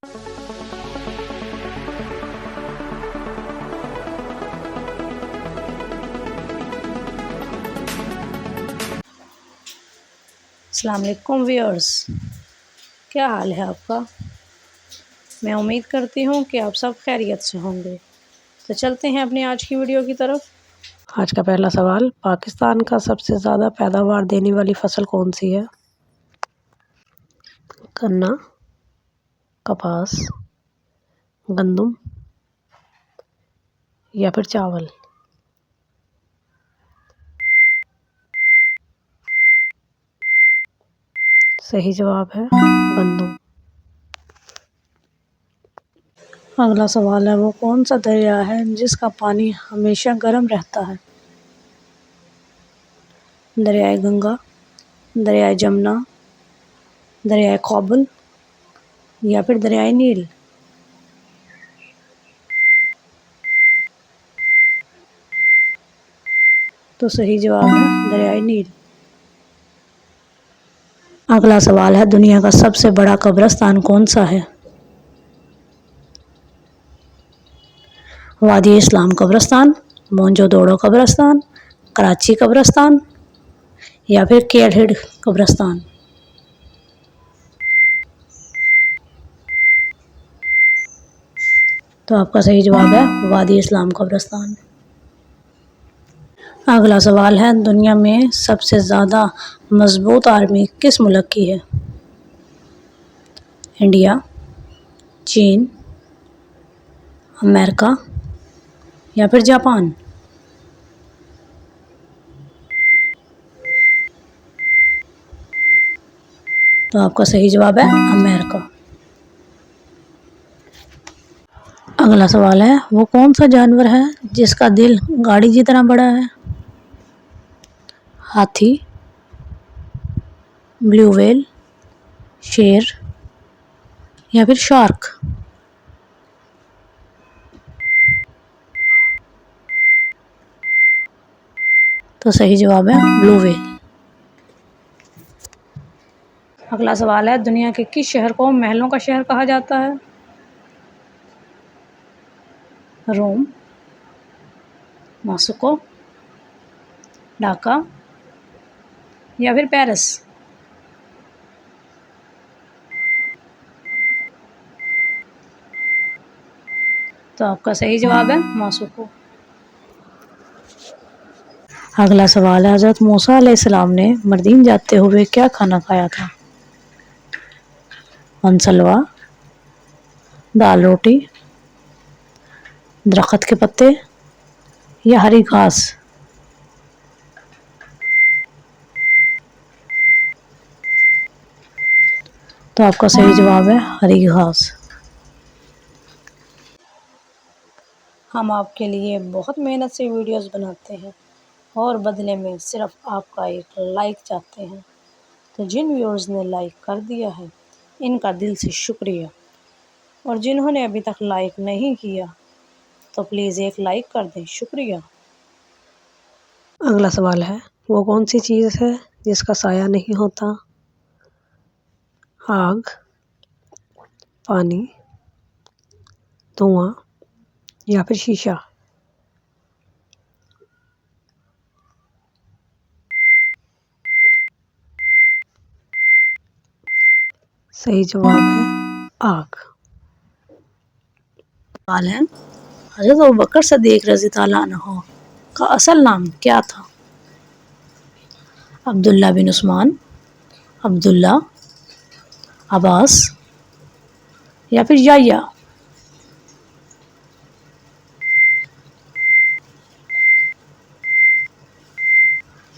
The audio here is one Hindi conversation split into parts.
अस्सलाम वालेकुम व्यूअर्स, क्या हाल है आपका। मैं उम्मीद करती हूँ कि आप सब खैरियत से होंगे। तो चलते हैं अपनी आज की वीडियो की तरफ। आज का पहला सवाल, पाकिस्तान का सबसे ज़्यादा पैदावार देने वाली फसल कौन सी है। गन्ना, कपास, गंदम या फिर चावल। सही जवाब है गंदम। अगला सवाल है, वो कौन सा दरिया है जिसका पानी हमेशा गर्म रहता है। दरियाए गंगा, दरियाए जमुना, दरियाए काबुल या फिर दरियाए नील। तो सही जवाब है दरियाए नील। अगला सवाल है, दुनिया का सबसे बड़ा कब्रिस्तान कौन सा है। वादी इस्लाम कब्रिस्तान, मोहनजोदड़ो कब्रिस्तान, कराची कब्रिस्तान या फिर केल हिल कब्रिस्तान। तो आपका सही जवाब है वादी इस्लाम कब्रिस्तान। अगला सवाल है, दुनिया में सबसे ज़्यादा मजबूत आर्मी किस मुल्क की है। इंडिया, चीन, अमेरिका या फिर जापान। तो आपका सही जवाब है अमेरिका। अगला सवाल है, वो कौन सा जानवर है जिसका दिल गाड़ी जितना बड़ा है। हाथी, ब्लू व्हेल, शेर या फिर शार्क। तो सही जवाब है ब्लू व्हेल। अगला सवाल है, दुनिया के किस शहर को महलों का शहर कहा जाता है। रोम, मॉस्को, ढाका या फिर पेरिस। तो आपका सही जवाब है मॉस्को। अगला सवाल है, हज़रत मूसा अलैहिस्सलाम ने मदीन जाते हुए क्या खाना खाया था। मनसलवा, दाल रोटी, दरख्त के पत्ते या हरी घास। तो आपका सही जवाब है हरी घास। हम आपके लिए बहुत मेहनत से वीडियोस बनाते हैं और बदले में सिर्फ आपका एक लाइक चाहते हैं। तो जिन व्यूअर्स ने लाइक कर दिया है, इनका दिल से शुक्रिया। और जिन्होंने अभी तक लाइक नहीं किया, तो प्लीज़ एक लाइक कर दें, शुक्रिया। अगला सवाल है, वो कौन सी चीज़ है जिसका साया नहीं होता। आग, पानी, धुआं या फिर शीशा। सही जवाब है आग। सवाल है, हज़रत अबू बकर सिद्दीक़ रज़ी अल्लाह अन्हु का असल नाम क्या था। अब्दुल्ला बिन उस्मान, अब्दुल्ला, अब्बास या फिर याह्या।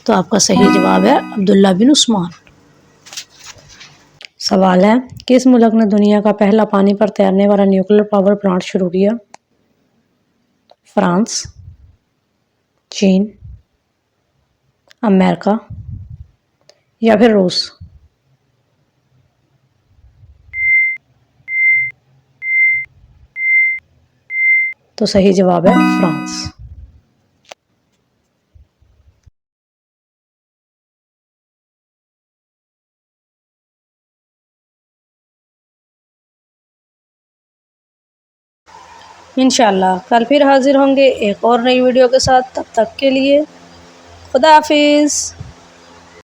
तो आपका सही जवाब है अब्दुल्ला बिन उस्मान। सवाल है, किस मुल्क ने दुनिया का पहला पानी पर तैरने वाला न्यूक्लियर पावर प्लांट शुरू किया। फ्रांस, चीन, अमेरिका या फिर रूस। तो सही जवाब है फ्रांस। इंशाल्लाह कल फिर हाज़िर होंगे एक और नई वीडियो के साथ। तब तक के लिए खुदा हाफिज़।